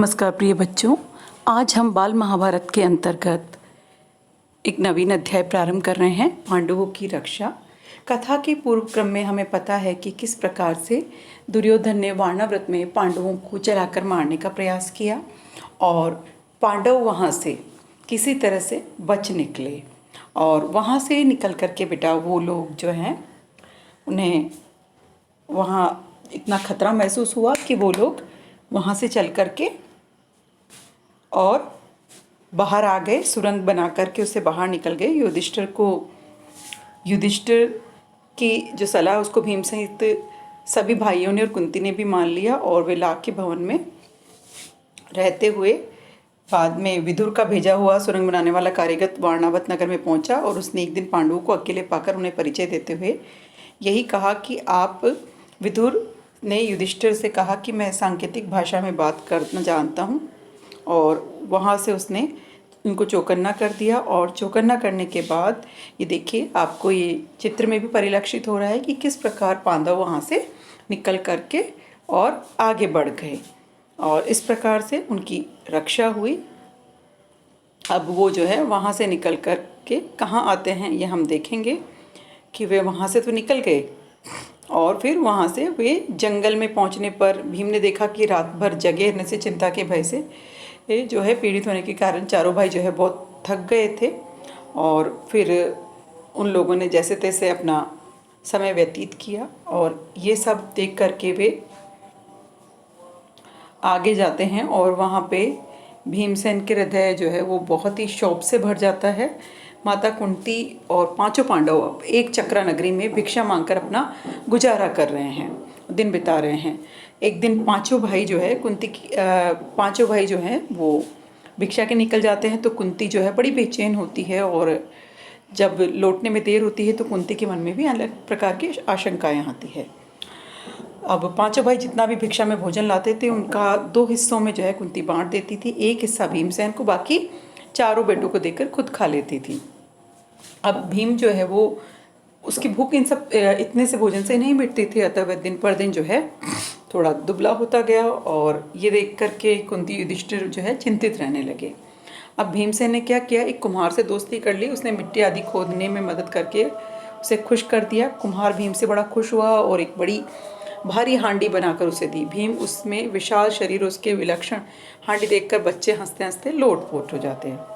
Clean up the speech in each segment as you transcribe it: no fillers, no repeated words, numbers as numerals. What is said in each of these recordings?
नमस्कार प्रिय बच्चों, आज हम बाल महाभारत के अंतर्गत एक नवीन अध्याय प्रारंभ कर रहे हैं, पांडवों की रक्षा। कथा के पूर्व क्रम में हमें पता है कि किस प्रकार से दुर्योधन ने वाणाव्रत में पांडवों को चलाकर मारने का प्रयास किया और पांडव वहाँ से किसी तरह से बच निकले। और वहाँ से निकल कर के बेटा वो लोग जो हैं उन्हें वहाँ इतना खतरा महसूस हुआ कि वो लोग वहाँ से चल कर के और बाहर आ गए, सुरंग बना करके उससे बाहर निकल गए। युधिष्ठिर की जो सलाह उसको भीम सहित सभी भाइयों ने और कुंती ने भी मान लिया और वे लाख के भवन में रहते हुए बाद में विदुर का भेजा हुआ सुरंग बनाने वाला कारीगर वारणावत नगर में पहुंचा और उसने एक दिन पांडवों को अकेले पाकर उन्हें परिचय देते हुए यही कहा कि आप विदुर ने युधिष्ठिर से कहा कि मैं सांकेतिक भाषा में बात करना जानता हूँ और वहाँ से उसने उनको चौकन्ना कर दिया। और चौकन्ना करने के बाद ये देखिए, आपको ये चित्र में भी परिलक्षित हो रहा है कि किस प्रकार पांडव वहाँ से निकल करके और आगे बढ़ गए और इस प्रकार से उनकी रक्षा हुई। अब वो जो है वहाँ से निकल कर के कहाँ आते हैं ये हम देखेंगे कि वे वहाँ से तो निकल गए और फिर वहाँ से वे जंगल में पहुँचने पर भीम ने देखा कि रात भर जगे रहने से चिंता के भय से जो है पीड़ित होने के कारण चारों भाई जो है बहुत थक गए थे और फिर उन लोगों ने जैसे तैसे अपना समय व्यतीत किया। और ये सब देख करके वे आगे जाते हैं और वहाँ पे भीमसेन के हृदय जो है वो बहुत ही शोक से भर जाता है। माता कुंती और पांचों पांडव एक चक्रा नगरी में भिक्षा मांगकर अपना गुजारा कर रहे हैं, दिन बिता रहे हैं। एक दिन पांचों भाई जो है पांचों भाई जो हैं वो भिक्षा के निकल जाते हैं तो कुंती जो है बड़ी बेचैन होती है और जब लौटने में देर होती है तो कुंती के मन में भी अलग प्रकार की आशंकाएं आती है। अब पांचों भाई जितना भी भिक्षा में भोजन लाते थे उनका दो हिस्सों में जो है कुंती बांट देती थी। एक हिस्सा भीमसेन को, बाकी चारों बेटों को देकर खुद खा लेती थी। अब भीम जो है वो उसकी भूख इतने से भोजन से नहीं मिटती थी, अतः वह दिन पर दिन जो है थोड़ा दुबला होता गया और ये देख करके कुंती युधिष्ठिर जो है चिंतित रहने लगे। अब भीमसेन ने क्या किया, एक कुम्हार से दोस्ती कर ली। उसने मिट्टी आदि खोदने में मदद करके उसे खुश कर दिया। कुम्हार भीम से बड़ा खुश हुआ और एक बड़ी भारी हांडी बनाकर उसे दी। भीम उसमें विशाल शरीर, उसके विलक्षण हांडी देखकर बच्चे हंसते हंसते लोटपोट हो जाते हैं।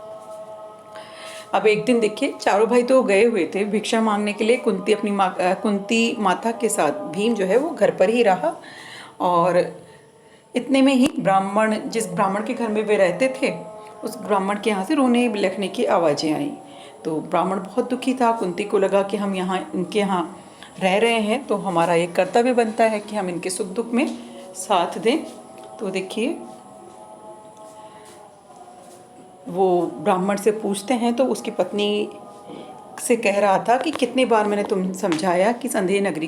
अब एक दिन देखिए, चारों भाई तो गए हुए थे भिक्षा मांगने के लिए। कुंती माता के साथ भीम जो है वो घर पर ही रहा और इतने में ही जिस ब्राह्मण के घर में वे रहते थे उस ब्राह्मण के यहाँ से रोने बिलखने की आवाज़ें आई। तो ब्राह्मण बहुत दुखी था। कुंती को लगा कि हम इनके यहाँ रह रहे हैं तो हमारा एक कर्तव्य बनता है कि हम इनके सुख दुख में साथ दें। तो देखिए, वो ब्राह्मण से पूछते हैं तो उसकी पत्नी से कह रहा था कि कितनी बार मैंने तुम समझाया कि संदेह नगरी